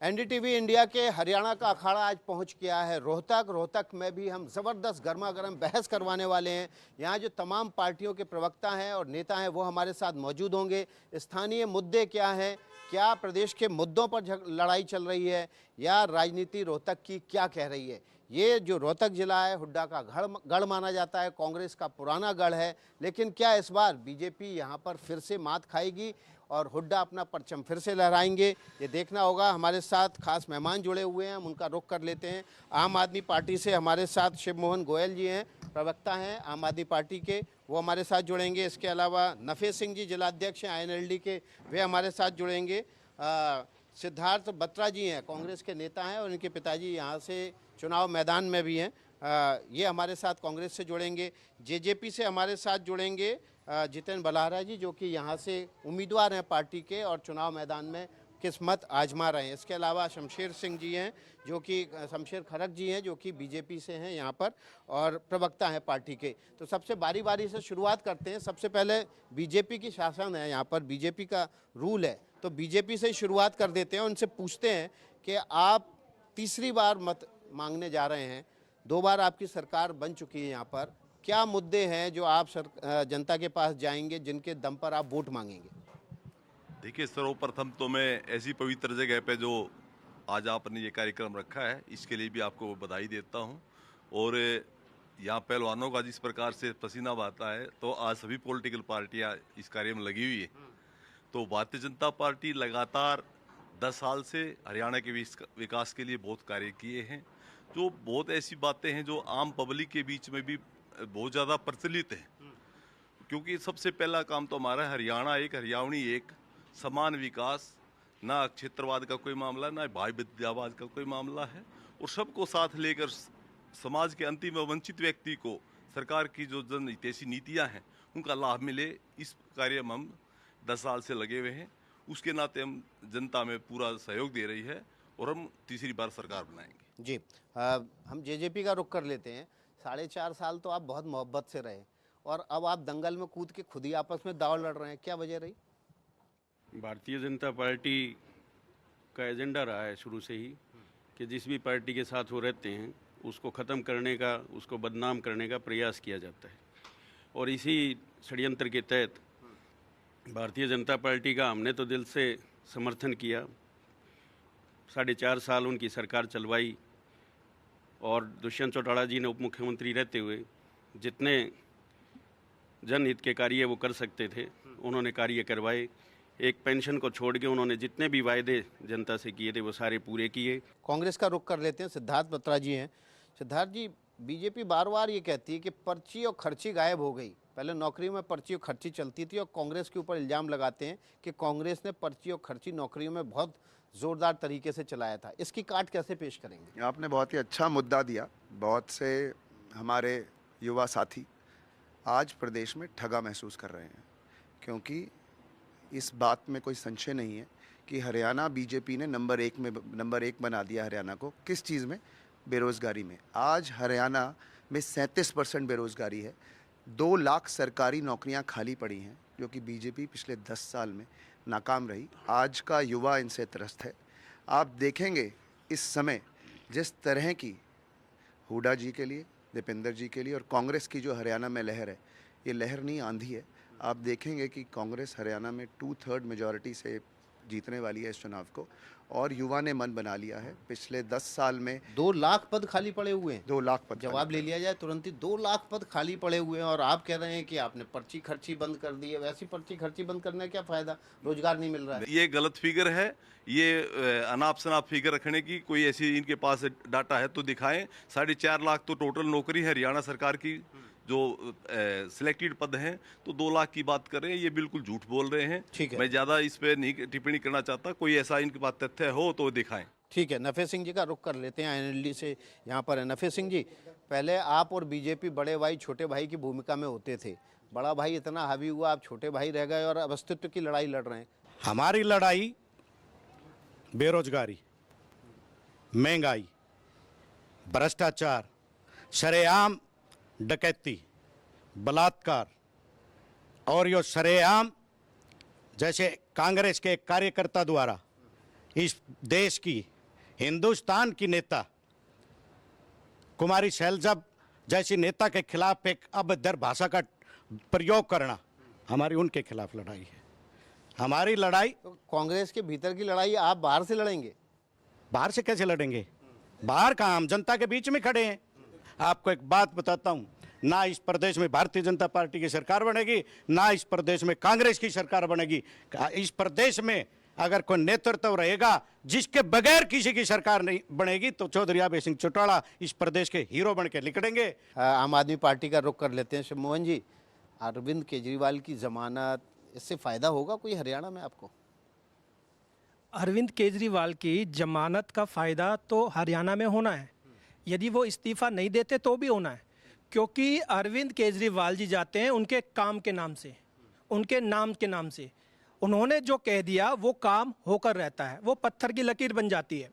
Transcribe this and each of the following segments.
NDTV India के हरियाणा का अखाड़ा आज पहुंच गया है रोहतक में भी हम ज़बरदस्त गर्मा गर्म बहस करवाने वाले हैं। यहाँ जो तमाम पार्टियों के प्रवक्ता हैं और नेता हैं वो हमारे साथ मौजूद होंगे। स्थानीय मुद्दे क्या हैं, क्या प्रदेश के मुद्दों पर लड़ाई चल रही है या राजनीति रोहतक की क्या कह रही है। ये जो रोहतक ज़िला है हुड्डा का गढ़ माना जाता है, कांग्रेस का पुराना गढ़ है, लेकिन क्या इस बार बीजेपी यहाँ पर फिर से मात खाएगी और हुड्डा अपना परचम फिर से लहराएंगे, ये देखना होगा। हमारे साथ खास मेहमान जुड़े हुए हैं, हम उनका रुख कर लेते हैं। आम आदमी पार्टी से हमारे साथ शिव मोहन गोयल जी हैं, प्रवक्ता हैं आम आदमी पार्टी के, वो हमारे साथ जुड़ेंगे। इसके अलावा नफे सिंह जी जिलाध्यक्ष हैं INLD के, वे हमारे साथ जुड़ेंगे। सिद्धार्थ बत्रा जी हैं, कांग्रेस के नेता हैं और इनके पिताजी यहाँ से चुनाव मैदान में भी हैं, ये हमारे साथ कांग्रेस से जुड़ेंगे। जेजेपी से हमारे साथ जुड़ेंगे जितेंद्र बलहारा जी, जो कि यहाँ से उम्मीदवार हैं पार्टी के और चुनाव मैदान में किस्मत आजमा रहे हैं। इसके अलावा शमशेर सिंह जी हैं, जो कि शमशेर खरक जी हैं, जो कि बीजेपी से हैं यहाँ पर और प्रवक्ता हैं पार्टी के। तो सबसे बारी बारी से शुरुआत करते हैं। सबसे पहले बीजेपी की शासन है यहाँ पर, बीजेपी का रूल है, तो बीजेपी से ही शुरुआत कर देते हैं। उनसे पूछते हैं कि आप तीसरी बार मत मांगने जा रहे हैं, 2 बार आपकी सरकार बन चुकी है यहाँ पर, क्या मुद्दे हैं जो आप जनता के पास जाएंगे, जिनके दम पर आप वोट मांगेंगे? देखिए, सर्वप्रथम तो मैं ऐसी पवित्र जगह पे जो आज आपने ये कार्यक्रम रखा है, इसके लिए भी आपको बधाई देता हूँ। और यहाँ पहलवानों का जिस प्रकार से पसीना बहता है, तो आज सभी पॉलिटिकल पार्टियाँ इस कार्य में लगी हुई है। तो भारतीय जनता पार्टी लगातार 10 साल से हरियाणा के विकास के लिए बहुत कार्य किए हैं। जो बहुत ऐसी बातें हैं जो आम पब्लिक के बीच में भी बहुत ज़्यादा प्रचलित है, क्योंकि सबसे पहला काम तो हमारा हरियाणा एक, हरियाणवी एक, समान विकास, ना क्षेत्रवाद का कोई मामला, ना भाई विद्यावाद का कोई मामला है, और सबको साथ लेकर समाज के अंतिम वंचित व्यक्ति को सरकार की जो जनहितैषी नीतियां हैं उनका लाभ मिले, इस कार्य में हम 10 साल से लगे हुए हैं। उसके नाते हम जनता में पूरा सहयोग दे रही है और हम तीसरी बार सरकार बनाएंगे। जी, हम जेजेपी का रुख कर लेते हैं। 4.5 साल तो आप बहुत मोहब्बत से रहे और अब आप दंगल में कूद के खुद ही आपस में दाव लड़ रहे हैं, क्या वजह रही? भारतीय जनता पार्टी का एजेंडा रहा है शुरू से ही कि जिस भी पार्टी के साथ वो रहते हैं उसको ख़त्म करने का, उसको बदनाम करने का प्रयास किया जाता है। और इसी षड्यंत्र के तहत भारतीय जनता पार्टी का हमने तो दिल से समर्थन किया। 4.5 साल उनकी सरकार चलवाई और दुष्यंत चौटाला जी ने उप मुख्यमंत्री रहते हुए जितने जनहित के कार्य वो कर सकते थे उन्होंने कार्य करवाए। एक पेंशन को छोड़ के उन्होंने जितने भी वायदे जनता से किए थे वो सारे पूरे किए। कांग्रेस का रुख कर लेते हैं, सिद्धार्थ बत्रा जी हैं। सिद्धार्थ जी, बीजेपी बार बार ये कहती है कि पर्ची और खर्ची गायब हो गई। पहले नौकरियों में पर्ची और खर्ची चलती थी और कांग्रेस के ऊपर इल्ज़ाम लगाते हैं कि कांग्रेस ने पर्ची और खर्ची नौकरियों में बहुत ज़ोरदार तरीके से चलाया था। इसकी काट कैसे पेश करेंगे? आपने बहुत ही अच्छा मुद्दा दिया। बहुत से हमारे युवा साथी आज प्रदेश में ठगा महसूस कर रहे हैं, क्योंकि इस बात में कोई संशय नहीं है कि हरियाणा बीजेपी ने नंबर एक बना दिया हरियाणा को। किस चीज़ में? बेरोज़गारी में। आज हरियाणा में 37% बेरोज़गारी है। 2 लाख सरकारी नौकरियां खाली पड़ी हैं, जो कि बीजेपी पिछले 10 साल में नाकाम रही। आज का युवा इनसे त्रस्त है। आप देखेंगे इस समय जिस तरह की हुड्डा जी के लिए, दीपेंद्र जी के लिए और कांग्रेस की जो हरियाणा में लहर है, ये लहर नहीं आंधी है। आप देखेंगे कि कांग्रेस हरियाणा में 2/3 मेजॉरिटी से जीतने वाली है इस चुनाव को, और युवा ने मन बना लिया है। पिछले 10 साल में 2 लाख पद खाली पड़े हुए हैं। 2 लाख पद, जवाब ले लिया जाए तुरंत ही, 2 लाख पद खाली पड़े हुए हैं और आप कह रहे हैं कि आपने पर्ची खर्ची बंद कर दी है। वैसी पर्ची खर्ची बंद करने का क्या फायदा, रोजगार नहीं मिल रहा है। ये गलत फिगर है। ये अनाप शनाप फिगर रखने की कोई ऐसी इनके पास डाटा है तो दिखाएं। 4.5 लाख तो टोटल नौकरी है हरियाणा सरकार की, जो सिलेक्टेड पद हैं, तो 2 लाख की बात कर रहे हैं, ये बिल्कुल झूठ बोल रहे हैं। ठीक है, मैं ज़्यादा इस पे नहीं टिप्पणी करना चाहता। कोई ऐसा इनके पास तथ्य हो तो दिखाएं। ठीक है, नफे सिंह जी का रुख कर लेते हैं। INLD से यहाँ पर है नफे सिंह जी। पहले आप और बीजेपी बड़े भाई छोटे भाई की भूमिका में होते थे, बड़ा भाई इतना हावी हुआ, आप छोटे भाई रह गए और अब अस्तित्व की लड़ाई लड़ रहे हैं। हमारी लड़ाई बेरोजगारी, महंगाई, भ्रष्टाचार, शरेआम डकैती, बलात्कार और यो शरेआम जैसे कांग्रेस के कार्यकर्ता द्वारा इस देश की हिंदुस्तान की नेता कुमारी शैलजा जैसी नेता के खिलाफ एक अभद्र भाषा का प्रयोग करना हमारी उनके खिलाफ लड़ाई है। हमारी लड़ाई तो कांग्रेस के भीतर की लड़ाई आप बाहर से लड़ेंगे? बाहर से कैसे लड़ेंगे? बाहर का आम जनता के बीच में खड़े हैं। आपको एक बात बताता हूं, ना इस प्रदेश में भारतीय जनता पार्टी की सरकार बनेगी, ना इस प्रदेश में कांग्रेस की सरकार बनेगी। इस प्रदेश में अगर कोई नेतृत्व रहेगा जिसके बगैर किसी की सरकार नहीं बनेगी तो चौधरी अभय सिंह चौटाला इस प्रदेश के हीरो बन के निकलेंगे। आम आदमी पार्टी का रुख कर लेते हैं। शिव मोहन जी, अरविंद केजरीवाल की जमानत, इससे फायदा होगा कोई हरियाणा में आपको? अरविंद केजरीवाल की जमानत का फ़ायदा तो हरियाणा में होना है, यदि वो इस्तीफ़ा नहीं देते तो भी होना है, क्योंकि अरविंद केजरीवाल जी जाते हैं उनके काम के नाम से, उनके नाम के नाम से। उन्होंने जो कह दिया वो काम होकर रहता है, वो पत्थर की लकीर बन जाती है।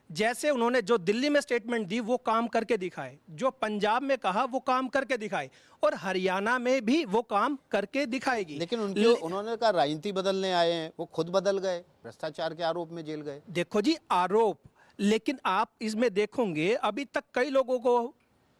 जैसे उन्होंने जो दिल्ली में स्टेटमेंट दी वो काम करके दिखाए, जो पंजाब में कहा वो काम करके दिखाए, और हरियाणा में भी वो काम करके दिखाएगी। लेकिन उन्होंने कहा राजनीति बदलने आए हैं, वो खुद बदल गए, भ्रष्टाचार के आरोप में जेल गए। देखो जी, आरोप, लेकिन आप इसमें देखोगे अभी तक कई लोगों को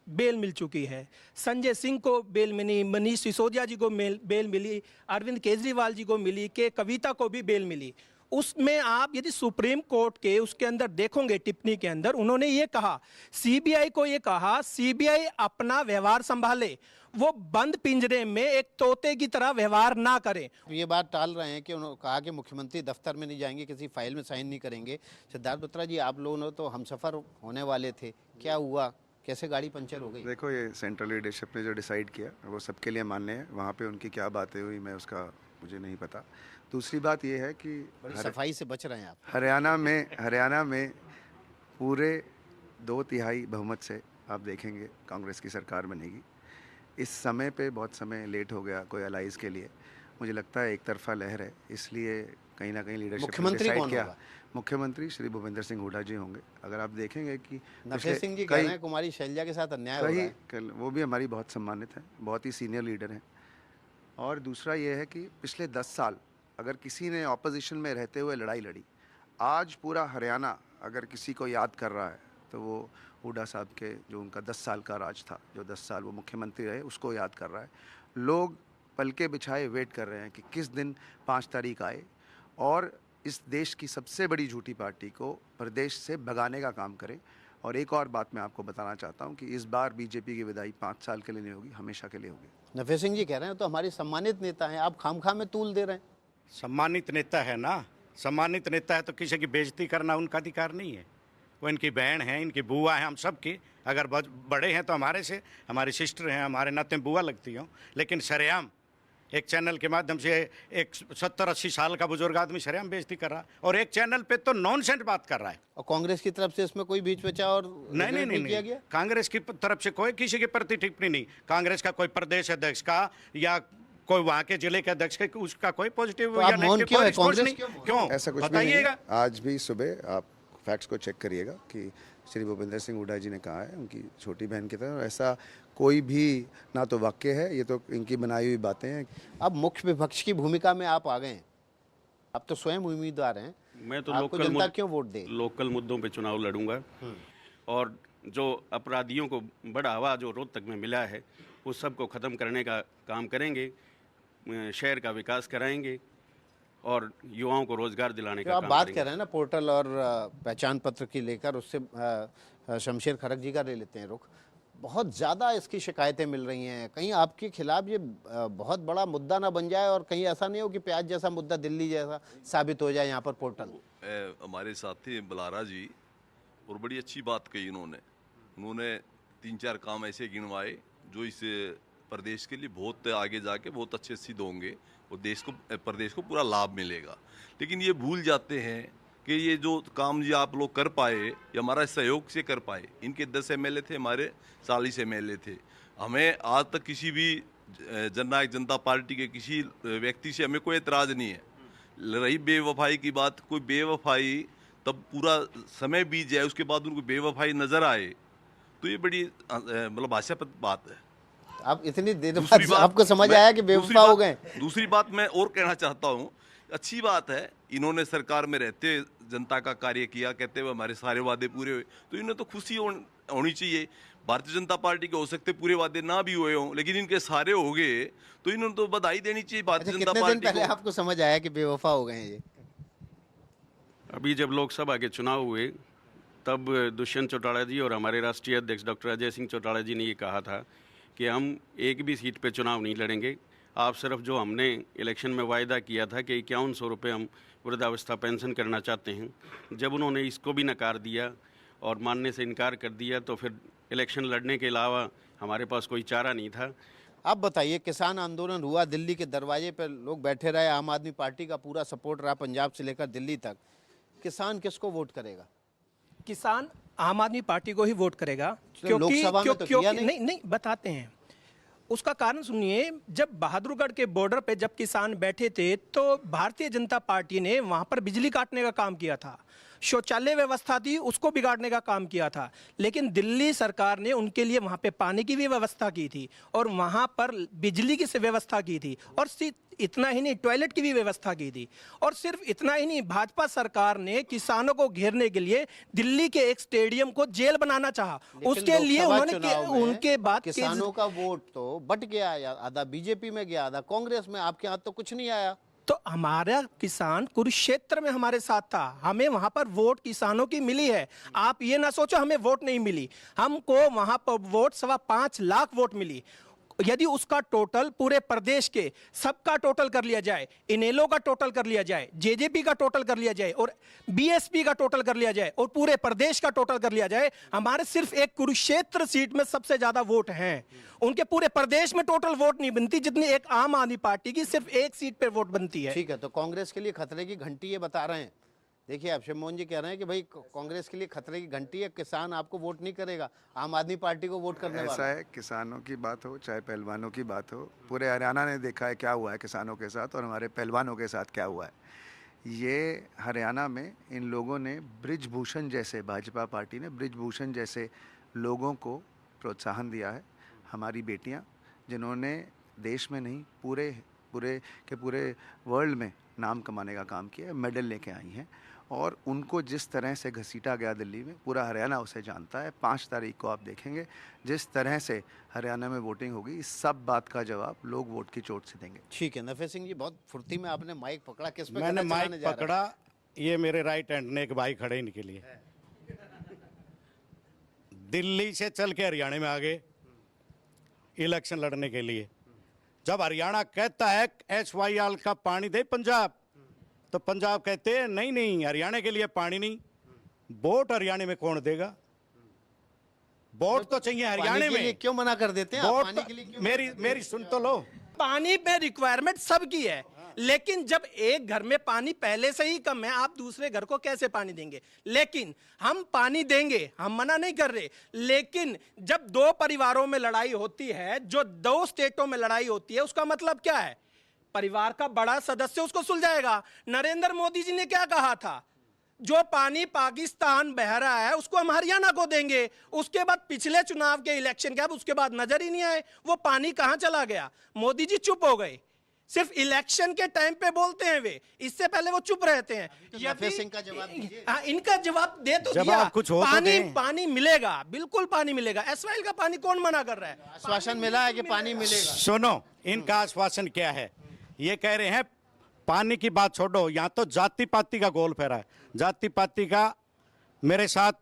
बेल मिल चुकी है। संजय सिंह को बेल मिली, मनीष सिसोदिया जी को बेल मिली, अरविंद केजरीवाल जी को मिली, के कविता को भी बेल मिली। उसमें आप यदि सुप्रीम कोर्ट के उसके अंदर देखोगे, टिप्पणी के अंदर उन्होंने ये कहा, सीबीआई को ये कहा, सीबीआई अपना व्यवहार संभाले, वो बंद पिंजरे में एक तोते की तरह व्यवहार ना करे। ये बात टाल रहे हैं कि उन्होंने कहा कि मुख्यमंत्री दफ्तर में नहीं जाएंगे, किसी फाइल में साइन नहीं करेंगे। सिद्धार्थ बत्रा जी, आप लोगों तो हमसफर होने वाले थे, क्या हुआ, कैसे गाड़ी पंचर हो गई? देखो, ये सेंट्रल लीडरशिप ने जो डिसाइड किया वो सबके लिए मान्य है। वहाँ पे उनकी क्या बातें हुई मैं उसका मुझे नहीं पता। दूसरी बात ये है कि बड़ी सफाई से बच रहे हैं आप। हरियाणा में पूरे 2/3 बहुमत से आप देखेंगे कांग्रेस की सरकार बनेगी। इस समय पे बहुत समय लेट हो गया कोई अलाइज के लिए। मुझे लगता है एक तरफा लहर है, इसलिए कहीं ना कहीं लीडरशिप ने मुख्यमंत्री डिसाइड कौन किया। होगा? मुख्यमंत्री श्री भूपेंद्र सिंह हुड्डा जी होंगे। अगर आप देखेंगे कि नफे सिंह जी कह रहे हैं कुमारी शैलजा के साथ अन्याय हो रहा है। वो भी हमारी बहुत सम्मानित हैं, बहुत ही सीनियर लीडर हैं। और दूसरा ये है कि पिछले 10 साल अगर किसी ने ऑपोजिशन में रहते हुए लड़ाई लड़ी, आज पूरा हरियाणा अगर किसी को याद कर रहा है तो वो हुड्डा साहब के जो उनका 10 साल का राज था, जो 10 साल वो मुख्यमंत्री रहे, उसको याद कर रहा है। लोग पलके बिछाए वेट कर रहे हैं कि किस दिन 5 तारीख आए और इस देश की सबसे बड़ी झूठी पार्टी को प्रदेश से भगाने का काम करें। और एक और बात मैं आपको बताना चाहता हूं कि इस बार बीजेपी की विदाई 5 साल के लिए नहीं होगी, हमेशा के लिए होगी। नफे सिंह जी कह रहे हैं तो हमारी सम्मानित नेता हैं, आप खामखा में तूल दे रहे हैं। सम्मानित नेता है ना, सम्मानित नेता है तो किसी की बेइज्जती करना उनका अधिकार नहीं है। वो इनकी बहन है, इनकी बुआ है, हम सब की। अगर बड़े हैं तो हमारे से, हमारी सिस्टर हैं, हमारे नाते बुआ लगती हो, लेकिन सरेआम एक चैनल के माध्यम से एक 70-80 साल का बुजुर्ग आदमी सरेआम बेइज्जती कर रहा है, और एक चैनल पे तो नॉनसेंस बात कर रहा है। और कांग्रेस की तरफ से इसमें कोई बीच बचा और नहीं किया गया? कांग्रेस की तरफ से कोई किसी के प्रति टिप्पणी नहीं। कांग्रेस का कोई प्रदेश अध्यक्ष का या कोई वहाँ के जिले के अध्यक्ष का उसका कोई पॉजिटिव तो या आप मौन क्यों है? कांग्रेस क्यों ऐसा कुछ भी नहीं बताइएगा। है। आज भी सुबह आप फैक्ट्स को चेक करिएगा कि श्री भूपेंद्र सिंह हुड्डा जी ने कहा है उनकी छोटी बहन की तरह। ऐसा कोई भी ना तो वाक्य है, ये तो इनकी बनाई हुई बातें हैं। अब मुख्य विपक्ष की भूमिका में आप आ गए हैं, आप तो स्वयं उम्मीदवार हैं। मैं तो आपको जनता क्यों वोट दे? लोकल मुद्दों पे चुनाव लड़ूंगा, और जो अपराधियों को बढ़ावा जो रोहतक में मिला है उस सब को ख़त्म करने का काम करेंगे, शहर का विकास कराएंगे और युवाओं को रोजगार दिलाने जो का आप काम बात करेंगे। कर रहे हैं ना पोर्टल और पहचान पत्र की लेकर, उससे शमशेर खरक जी का ले लेते हैं रुख। बहुत ज़्यादा इसकी शिकायतें मिल रही हैं, कहीं आपके खिलाफ ये बहुत बड़ा मुद्दा ना बन जाए और कहीं ऐसा नहीं हो कि प्याज जैसा मुद्दा दिल्ली जैसा साबित हो जाए यहाँ पर पोर्टल। हमारे साथी बलारा जी और बड़ी अच्छी बात कही उन्होंने 3-4 काम ऐसे गिनवाए जो इस प्रदेश के लिए बहुत आगे जाके बहुत अच्छे सिद्ध होंगे और प्रदेश को पूरा लाभ मिलेगा। लेकिन ये भूल जाते हैं कि ये जो काम जी आप लोग कर पाए ये हमारा सहयोग से कर पाए। इनके 10 MLA थे, हमारे 40 MLA थे। हमें आज तक किसी भी जननायक जनता पार्टी के किसी व्यक्ति से हमें कोई एतराज़ नहीं है। रही बेवफाई की बात, कोई बेवफाई तब पूरा समय बीत जाए उसके बाद उनको बेवफाई नजर आए तो ये बड़ी मतलब हास्यास्पद बात है। अब इतनी देर बाद आपको समझ आया कि बेवफा हो गए? दूसरी बात मैं और कहना चाहता हूँ, अच्छी बात है इन्होंने सरकार में रहते जनता का कार्य किया, कहते हुए हमारे सारे वादे पूरे हुए, तो इन्हें तो खुशी होनी चाहिए। भारतीय जनता पार्टी के हो सकते पूरे वादे ना भी हुए हों, लेकिन इनके सारे हो गए तो इन्होंने तो बधाई देनी चाहिए भारतीय अच्छा, जनता कितने दिन पार्टी पहले को। आपको समझ आया कि बेवफा हो गए हैं ये? अभी जब लोकसभा के चुनाव हुए तब दुष्यंत चौटाला जी और हमारे राष्ट्रीय अध्यक्ष डॉक्टर अजय सिंह चौटाला जी ने ये कहा था कि हम एक भी सीट पे चुनाव नहीं लड़ेंगे, आप सिर्फ जो हमने इलेक्शन में वायदा किया था कि 5100 रुपये हम वृद्धावस्था पेंशन करना चाहते हैं, जब उन्होंने इसको भी नकार दिया और मानने से इनकार कर दिया तो फिर इलेक्शन लड़ने के अलावा हमारे पास कोई चारा नहीं था। आप बताइए, किसान आंदोलन हुआ, दिल्ली के दरवाजे पर लोग बैठे रहे, आम आदमी पार्टी का पूरा सपोर्ट रहा पंजाब से लेकर दिल्ली तक, किसान किसको वोट करेगा? किसान आम आदमी पार्टी को ही वोट करेगा, तो लोकसभा में तो किया नहीं। नहीं बताते हैं उसका कारण सुनिए। जब बहादुरगढ़ के बॉर्डर पे जब किसान बैठे थे तो भारतीय जनता पार्टी ने वहां पर बिजली काटने का काम किया था, शौचालय व्यवस्था थी उसको बिगाड़ने का काम किया था, लेकिन दिल्ली सरकार ने उनके लिए वहां पे पानी की भी व्यवस्था की थी और वहां पर बिजली की व्यवस्था की थी, और इतना ही नहीं, टॉयलेट की भी व्यवस्था की थी। और सिर्फ इतना ही नहीं, भाजपा सरकार ने किसानों को घेरने के लिए दिल्ली के एक स्टेडियम को जेल बनाना चाहा, उसके लिए उन्होंने उनके बाद किसानों का वोट तो बट गया, आधा बीजेपी में गया, आधा कांग्रेस में, आपके हाथ तो कुछ नहीं आया। तो हमारा किसान कुरुक्षेत्र में हमारे साथ था, हमें वहां पर वोट किसानों की मिली है। आप ये ना सोचो हमें वोट नहीं मिली, हमको वहां पर वोट 5.25 लाख वोट मिली। यदि उसका टोटल पूरे प्रदेश के सबका टोटल कर लिया जाए, इनेलो का टोटल कर लिया जाए, जेजेपी का टोटल कर लिया जाए और बीएसपी का टोटल कर लिया जाए और पूरे प्रदेश का टोटल कर लिया जाए, हमारे सिर्फ एक कुरुक्षेत्र सीट में सबसे ज्यादा वोट हैं। उनके पूरे प्रदेश में टोटल वोट नहीं बनती जितनी एक आम आदमी पार्टी की सिर्फ एक सीट पे वोट बनती है। ठीक है, तो कांग्रेस के लिए खतरे की घंटी ये बता रहे हैं। देखिए, अभिषेक मोहन जी कह रहे हैं कि भाई कांग्रेस के लिए खतरे की घंटी है, किसान आपको वोट नहीं करेगा, आम आदमी पार्टी को वोट करने ऐसा वाला है, किसानों की बात हो चाहे पहलवानों की बात हो, पूरे हरियाणा ने देखा है क्या हुआ है किसानों के साथ और हमारे पहलवानों के साथ क्या हुआ है। ये हरियाणा में इन लोगों ने बृजभूषण जैसे, भाजपा पार्टी ने बृजभूषण जैसे लोगों को प्रोत्साहन दिया है। हमारी बेटियां जिन्होंने देश में नहीं पूरे वर्ल्ड में नाम कमाने का काम किया है, मेडल लेके आई हैं, और उनको जिस तरह से घसीटा गया दिल्ली में, पूरा हरियाणा उसे जानता है। 5 तारीख को आप देखेंगे जिस तरह से हरियाणा में वोटिंग होगी, इस सब बात का जवाब लोग वोट की चोट से देंगे। ठीक है, नफे सिंह जी, बहुत फुर्ती में आपने माइक पकड़ा, किस पे मैंने गला माइक चलाने जा रहे हैं? पकड़ा, ये मेरे राइट हैंड ने एक भाई खड़े इनके लिए, दिल्ली से चल के हरियाणा में आ गए इलेक्शन लड़ने के लिए। जब हरियाणा कहता है HYL का पानी दे पंजाब, तो पंजाब कहते हैं नहीं नहीं हरियाणा के लिए पानी नहीं। वोट हरियाणा में कौन देगा? वोट तो चाहिए पानी हरियाणा के लिए में। क्यों मना कर देते हैं आप? वोट पानी के लिए क्यों? मेरी सुन तो लो। पानी में रिक्वायरमेंट सबकी है, लेकिन जब एक घर में पानी पहले से ही कम है, आप दूसरे घर को कैसे पानी देंगे? लेकिन हम पानी देंगे, हम मना नहीं कर रहे, लेकिन जब 2 परिवारों में लड़ाई होती है, जो 2 स्टेटों में लड़ाई होती है, उसका मतलब क्या है? परिवार का बड़ा सदस्य उसको सुलझाएगा। नरेंद्र मोदी जी ने क्या कहा था? जो पानी पाकिस्तान बह रहा है उसको हम हरियाणा को देंगे। उसके बाद पिछले चुनाव के इलेक्शन के बाद उसके बाद नजर ही नहीं आए, वो पानी कहां चला गया? मोदी जी चुप हो गए, सिर्फ इलेक्शन के टाइम पे बोलते हैं वे, इससे पहले वो चुप रहते हैं। नफे सिंह का जवाब दीजिए। हाँ, इनका जवाब दे तो जवाब दिया, कुछ हो तो पानी दें। पानी मिलेगा, बिल्कुल पानी मिलेगा। SYL का पानी कौन मना कर रहा है? आश्वासन मिला है कि पानी मिलेगा। सुनो, इनका आश्वासन क्या है? ये कह रहे हैं पानी की बात छोड़ो, यहाँ तो जाति पाति का गोल फेरा है। जाति पाति का मेरे साथ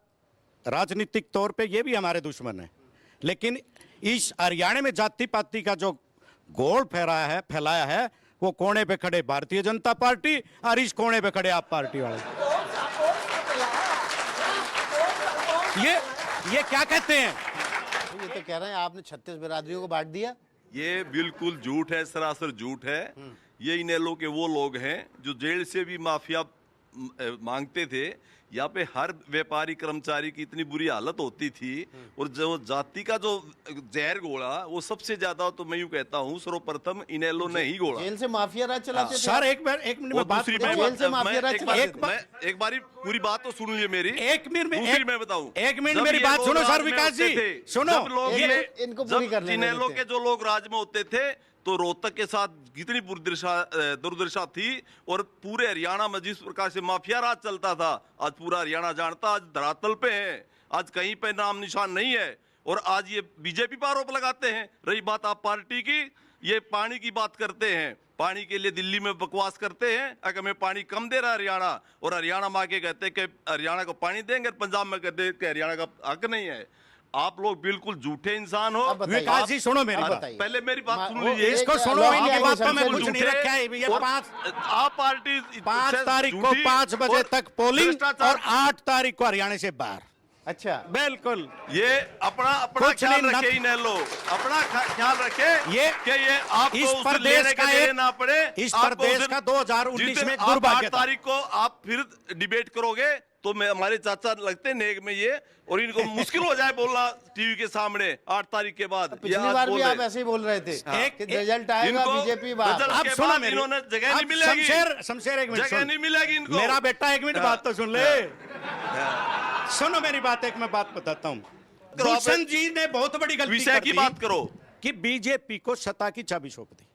राजनीतिक तौर पे ये भी हमारे दुश्मन है, लेकिन इस हरियाणा में जाति पाति का जो गोल फैलाया है, वो कोने पे खड़े भारतीय जनता पार्टी और इस कोने पे खड़े आप पार्टी वाले। ये क्या कहते हैं? ये तो कह रहे हैं आपने 36 बिरादरियों को बांट दिया। ये बिल्कुल झूठ है, सरासर झूठ है। ये इनेलो के वो लोग हैं जो जेल से भी माफिया मांगते थे। यहाँ पे हर व्यापारी कर्मचारी की इतनी बुरी हालत होती थी, और जो जाति का जो जहर घोड़ा, वो सबसे ज्यादा, तो मैं यूं कहता हूँ, सर्वप्रथम इनेलो ने ही घोड़ा। जेल से माफिया राज चलाते थे। सर एक मिनट में बात दूसरी जेल से माफिया राज एक बारी पूरी बात तो सुन लीजिए मेरी। एक मिनट में दूसरी मैं बताऊं, एक मिनट जब मेरी ये बात लोग सुनो राज सर, में विकास होते जी थे, सुनो। जब लोग इनको पूरी कर लेने इनेलो देते के जो लोग राज में होते थे, तो रोहतक के साथ कितनी दुर्दशा थी, और पूरे हरियाणा में जिस प्रकार से माफिया राज चलता था, आज पूरा हरियाणा जानता, आज धरातल पे है, आज कहीं पे नाम निशान नहीं है। और आज ये बीजेपी पर आरोप लगाते हैं। रही बात आप पार्टी की, ये पानी की बात करते हैं, पानी के लिए दिल्ली में बकवास करते हैं, अगर मैं पानी कम दे रहा है हरियाणा, और हरियाणा में आके कहते हैं कि हरियाणा को पानी देंगे, पंजाब में कहते हैं कि हरियाणा का हक नहीं है। आप लोग बिल्कुल झूठे इंसान हो। अब बताइए। विकास जी सुनो मेरी अब बात, बताइए। पहले मेरी बात सुन वो लीजिए। एक- इसको सुनो, लॉ इनकी आगे बात तो मैं सबसे कुछ नहीं झूठे, रखा है ये और 5 आप पार्टी 5 तारीख को झूठी 5 बजे और तक पोलिंग भ्रष्टाचार- और 8 तारीख को हरियाणा से बाहर। अच्छा, बिल्कुल ये अपना कुछ ख्याल नहीं, रखे ही न लो, अपना ख्याल रखे ये कि ये आपको इस उसे प्रदेश लेने का के लिए एक- ना पड़े। इस आपको प्रदेश उस का 2019 में एक आप दुर्भाग्य 8 था। तारीख को आप फिर डिबेट करोगे तो मैं हमारे चाचा लगते नेक में ये, और इनको मुश्किल हो जाए बोलना टीवी के सामने 8 तारीख के बाद। ये पिछली आज बार बोल भी रहे आप ऐसे ही बोल रहे थे एक- कि रिजल्ट आएगा इनको बीजेपी बाहर। रिजल्ट अब के सुनो बाद मेरी, इन्होंने जगह अब नहीं मिलेगी। शमशेर एक मिनट जगह सुन। नहीं मिलेगी इनको। मेरा बेटा एक मिनट बात तो सुन ले। सुनो मेरी बात, एक मैं बात बताता हूँ। करो, आप- गुलशन जी ने बहुत बड़ी गलती विषय कर की दी बात करो। कि बीजेपी को सत्ता की चाबी सौंप दी।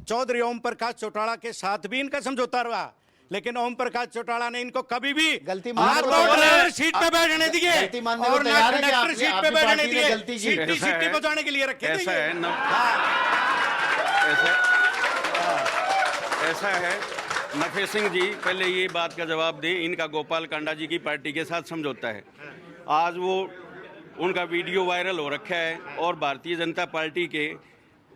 चौधरी ओम प्रकाश चौटाला के साथ भी इनका समझौता रहा, लेकिन ओम प्रकाश चौटाला ने इनको कभी भी गलती ना मानने को तो तैयार है। ड्राइवर सीट पे बैठने दिए गलती मानने को और ना तैयार है कि कंडक्टर आपकी- सीट पे आपकी बैठने पार्टी ने दिए। गलती की। सीटी ऐसा सीटी है। बजाने के लिए रखे थे ऐसा ये। है ऐसा है नफे सिंह जी, पहले ये बात का जवाब दें। इनका गोपाल कांडा जी की पार्टी के साथ समझौता है। आज वो उनका वीडियो वायरल हो रखा है, और भारतीय जनता पार्टी के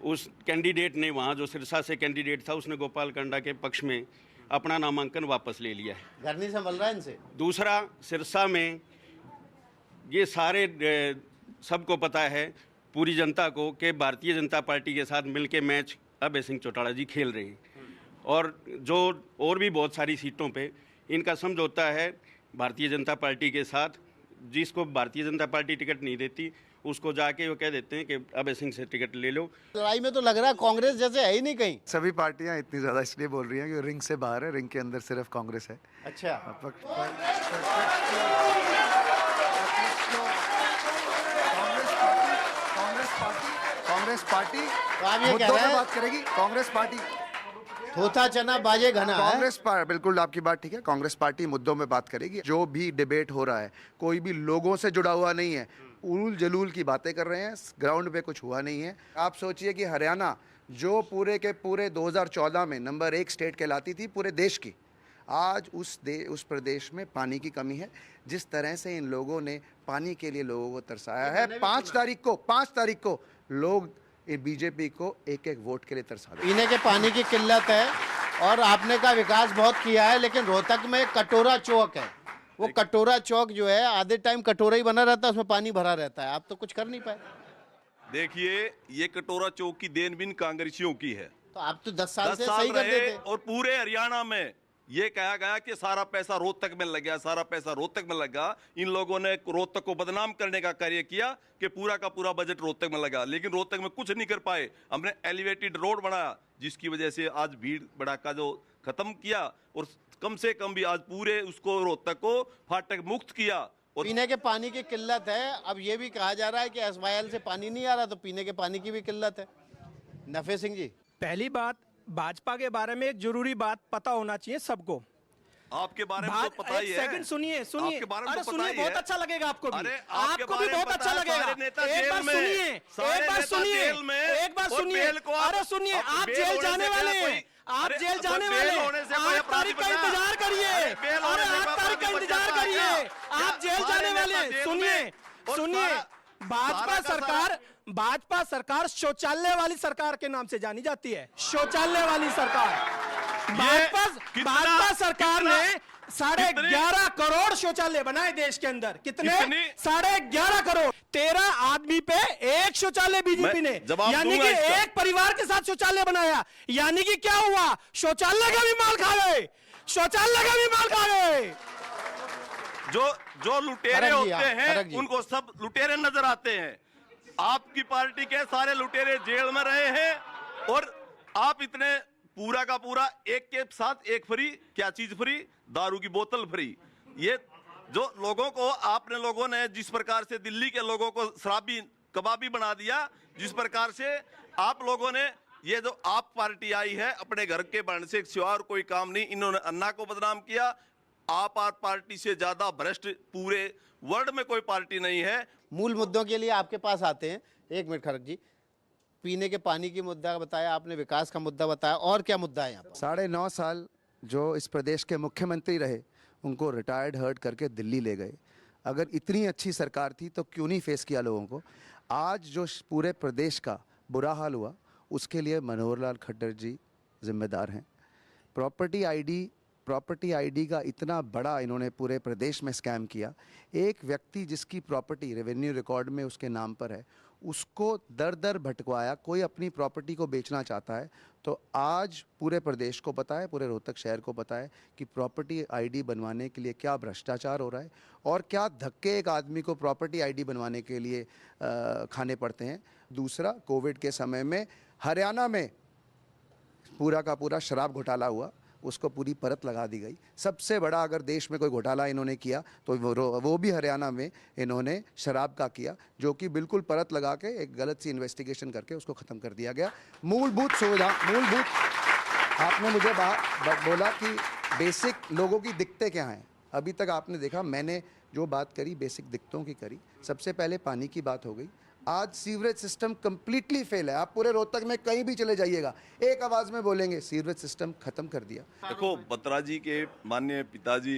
उस कैंडिडेट ने, वहाँ जो सिरसा से कैंडिडेट था, उसने गोपाल कांडा के पक्ष में अपना नामांकन वापस ले लिया है। घर नहीं संभल रहा है इनसे। दूसरा, सिरसा में ये सारे सबको पता है, पूरी जनता को, कि भारतीय जनता पार्टी के साथ मिलके मैच अभय सिंह चौटाला जी खेल रहे हैं, और जो और भी बहुत सारी सीटों पे इनका समझौता है भारतीय जनता पार्टी के साथ। जिसको भारतीय जनता पार्टी टिकट नहीं देती उसको जाके वो कह देते हैं कि अभय सिंह से टिकट ले लो। लड़ाई में तो लग रहा है कांग्रेस जैसे है ही नहीं कहीं। सभी पार्टियां इतनी ज़्यादा इसलिए बोल रही हैं कि रिंग से बाहर है, रिंग के अंदर सिर्फ कांग्रेस है। अच्छा, कांग्रेस पार्टी तो आप ये कह मुद्दों रहे पे हैं बात करेगी। कांग्रेस पार्टी थोथा चना बाजे घना है। कांग्रेस बिल्कुल आपकी बात ठीक है। कांग्रेस पार्टी मुद्दों में बात करेगी। जो भी डिबेट हो रहा है कोई भी लोगों से जुड़ा हुआ नहीं है, उल जलूल की बातें कर रहे हैं, ग्राउंड पे कुछ हुआ नहीं है। आप सोचिए कि हरियाणा जो पूरे के पूरे 2014 में नंबर 1 स्टेट कहलाती थी पूरे देश की, आज उस प्रदेश में पानी की कमी है। जिस तरह से इन लोगों ने पानी के लिए लोगों को तरसाया है, 5 तारीख को लोग बीजेपी को एक एक वोट के लिए तरसा दें। पीने के पानी की किल्लत है, और आपने का विकास बहुत किया है, लेकिन रोहतक में कटोरा चौक है। वो कटोरा चौक जो है आधे टाइम कटोरा ही बना रहता है, उसमें पानी भरा रहता है। आप तो कुछ कर नहीं पाए। देखिए, ये कटोरा चौक की देन भी इन कांग्रेसियों की है। तो आप तो 10 साल 10 से साल सही कर रहे, देते। और पूरे हरियाणा में ये कहा गया कि सारा पैसा रोहतक में लग गया, सारा पैसा रोहतक में लगा। इन लोगों ने रोहतक को बदनाम करने का कार्य किया कि पूरा का पूरा बजट रोहतक में लगा, लेकिन रोहतक में कुछ नहीं कर पाए। हमने एलिवेटेड रोड बनाया, जिसकी वजह से आज भीड़ भड़ाका जो खत्म किया, और कम से कम भी आज पूरे उसको रोहतक को फाटक मुक्त किया। और पीने के पानी की किल्लत है। अब ये भी कहा जा रहा है कि एसवाईएल से पानी नहीं आ रहा, तो पीने के पानी की भी किल्लत है। नफे सिंह जी, पहली बात, भाजपा के बारे में एक जरूरी बात पता होना चाहिए सबको। आपके बारे में तो पता ही एक है। सेकंड सुनिए आपके बारे में अरे तो पता सुनिए, ही बहुत है। अच्छा लगेगा आपको भी। अरे आपके आपको बारे भी में बहुत पता अच्छा है, लगेगा। सारे नेता एक जेल बार में, सुनिए, सारे एक बार नेता सुनिए, जेल में, एक बार और सुनिए। बेल को आप- अरे सुनिए, आप बेल जेल होने जाने से वाले क्या हैं, आप अरे जेल जाने बेल वाले होने से कोई 8 अपराधी तारीख का बचा? इंतजार करिए। अरे बेल होने अरे से 8 कोई तारीख का अपराधी इंतजार बचा? करिए। क्या? आप जेल सारे जाने वाले नेता हैं। जेल सुनिए में, और सुनिए, सारा भाजपा सरकार शौचालय वाली सरकार के नाम से जानी जाती है। शौचालय वाली सरकार। भाजपा सरकार ने 11.5 करोड़ शौचालय बनाए देश के अंदर। कितने? 11.5 करोड़। 13 आदमी पे एक शौचालय बीजेपी ने, जवाब यानी दूंगा कि इसका। एक परिवार के साथ शौचालय बनाया। यानी कि क्या हुआ? शौचालय का भी माल खा गए, शौचालय का भी माल खा गए। जो लुटेरे फर्क जी, होते फर्क हैं जी। उनको सब लुटेरे नजर आते हैं। आपकी पार्टी के सारे लुटेरे जेल में रहे हैं, और आप इतने पूरा का पूरा एक के साथ एक फ्री। क्या चीज फ्री? दारू की बोतल फ्री। ये जो लोगों को आपने लोगों ने जिस प्रकार से दिल्ली के लोगों को शराबी कबाबी बना दिया, जिस प्रकार से आप लोगों ने ये जो आप पार्टी आई है अपने घर के बनने से सिवा और कोई काम नहीं, इन्होंने अन्ना को बदनाम किया। आप पार्टी से ज्यादा भ्रष्ट पूरे वर्ल्ड में कोई पार्टी नहीं है। मूल मुद्दों के लिए आपके पास आते हैं। एक मिनट खड़ग जी, पीने के पानी की मुद्दा बताया आपने, विकास का मुद्दा बताया, और क्या मुद्दा है यहाँ पर? 9.5 साल जो इस प्रदेश के मुख्यमंत्री रहे उनको रिटायर्ड हर्ट करके दिल्ली ले गए। अगर इतनी अच्छी सरकार थी तो क्यों नहीं फेस किया लोगों को? आज जो पूरे प्रदेश का बुरा हाल हुआ उसके लिए मनोहर लाल खट्टर जी जिम्मेदार हैं। प्रॉपर्टी आईडी का इतना बड़ा इन्होंने पूरे प्रदेश में स्कैम किया। एक व्यक्ति जिसकी प्रॉपर्टी रेवेन्यू रिकॉर्ड में उसके नाम पर है उसको दर दर भटकवाया। कोई अपनी प्रॉपर्टी को बेचना चाहता है तो आज पूरे प्रदेश को पता है, पूरे रोहतक शहर को पता है कि प्रॉपर्टी आईडी बनवाने के लिए क्या भ्रष्टाचार हो रहा है और क्या धक्के एक आदमी को प्रॉपर्टी आईडी बनवाने के लिए खाने पड़ते हैं। दूसरा, कोविड के समय में हरियाणा में पूरा का पूरा शराब घोटाला हुआ, उसको पूरी परत लगा दी गई। सबसे बड़ा अगर देश में कोई घोटाला इन्होंने किया तो वो भी हरियाणा में इन्होंने शराब का किया, जो कि बिल्कुल परत लगा के एक गलत सी इन्वेस्टिगेशन करके उसको ख़त्म कर दिया गया। मूलभूत सुविधा, आपने मुझे बोला कि बेसिक लोगों की दिक्कतें क्या हैं। अभी तक आपने देखा मैंने जो बात करी बेसिक दिक्कतों की करी। सबसे पहले पानी की बात हो गई। आज सीवरेज सिस्टम कंप्लीटली फेल है। आप पूरे रोहतक में कहीं भी चले जाइएगा एक आवाज में बोलेंगे सीवरेज सिस्टम खत्म कर दिया। देखो, बत्रा जी के माननीय पिताजी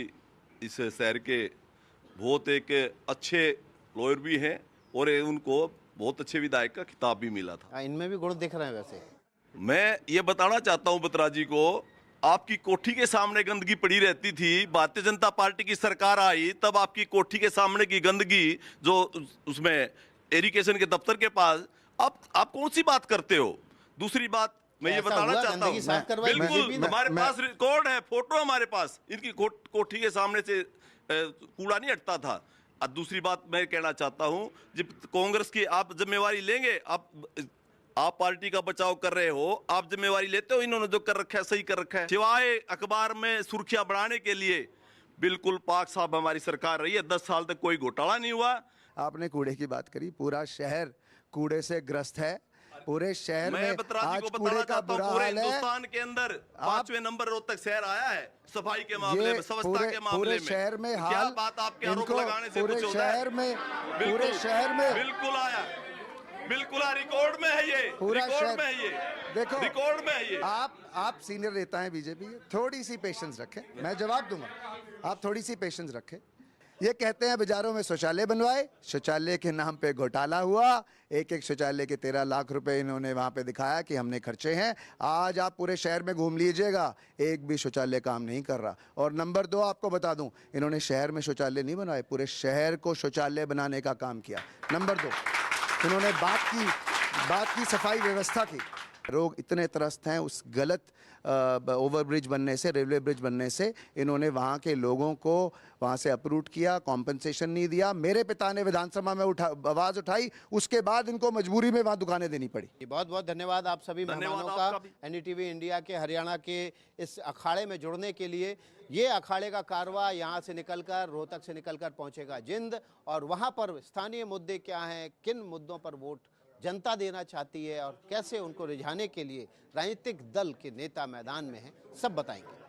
इस शहर के बहुत एक अच्छे लॉयर भी हैं और उनको बहुत अच्छे विधायक का खिताब भी मिला था। इनमें भी गुण दिख रहे हैं। वैसे मैं ये बताना चाहता हूँ बत्रा जी को, आपकी कोठी के सामने गंदगी पड़ी रहती थी। भारतीय जनता पार्टी की सरकार आई तब आपकी कोठी के सामने की गंदगी जो उसमें इरिगेशन के दफ्तर के पास, आप कौन सी बात करते हो? दूसरी बात मैं ये बताना चाहता हूँ, बिल्कुल हमारे पास रिकॉर्ड है, फोटो हमारे पास, इनकी कोठी के सामने से कूड़ा नहीं हटता था। और दूसरी बात मैं कहना चाहता हूँ, जब कांग्रेस की आप जिम्मेवारी लेंगे, आप पार्टी का बचाव कर रहे हो, आप जिम्मेवारी लेते हो। इन्होंने जो कर रखा है सही कर रखा है, सिवाय अखबार में सुर्खियां बढ़ाने के लिए। बिल्कुल पाक साहब हमारी सरकार रही है, 10 साल तक कोई घोटाला नहीं हुआ। आपने कूड़े की बात करी, पूरा शहर कूड़े से ग्रस्त है। पूरे शहर में आज कूड़े का बुरा हाल है। हिंदुस्तान के अंदर 5वें नंबर रोहतक शहर आया है सफाई के मामले में, स्वच्छता के मामले में। शहर में क्या बात आपके आरोप लगाने से कुछ होता है? पूरे शहर में बिल्कुल आया, बिल्कुल रिकॉर्ड में है ये, रिकॉर्ड में है ये, देखो रिकॉर्ड में है ये। आप सीनियर नेता हैं बीजेपी, थोड़ी सी पेशेंस रखें, मैं जवाब दूंगा। आप थोड़ी सी पेशेंस रखें। ये कहते हैं बाजारों में शौचालय बनवाए, शौचालय के नाम पे घोटाला हुआ। एक शौचालय के 13 लाख रुपए इन्होंने वहां पे दिखाया कि हमने खर्चे हैं। आज आप पूरे शहर में घूम लीजिएगा, एक भी शौचालय काम नहीं कर रहा। और नंबर 2 आपको बता दूं, इन्होंने शहर में शौचालय नहीं बनवाए, पूरे शहर को शौचालय बनाने का काम किया। नंबर 2, इन्होंने बात की सफाई व्यवस्था की। लोग इतने त्रस्त हैं उस गलत ओवरब्रिज बनने से, रेलवे ब्रिज बनने से। इन्होंने वहाँ के लोगों को वहाँ से अपरूट किया, कॉम्पनसेशन नहीं दिया। मेरे पिता ने विधानसभा में आवाज़ उठाई, उसके बाद इनको मजबूरी में वहाँ दुकानें देनी पड़ी। बहुत बहुत धन्यवाद आप सभी मेहमानों का एनडीटीवी इंडिया के हरियाणा के इस अखाड़े में जुड़ने के लिए। ये अखाड़े का कारवां यहाँ से निकलकर, रोहतक से निकलकर पहुँचेगा जिंद, और वहाँ पर स्थानीय मुद्दे क्या हैं, किन मुद्दों पर वोट जनता देना चाहती है और कैसे उनको रिझाने के लिए राजनीतिक दल के नेता मैदान में हैं, सब बताएंगे।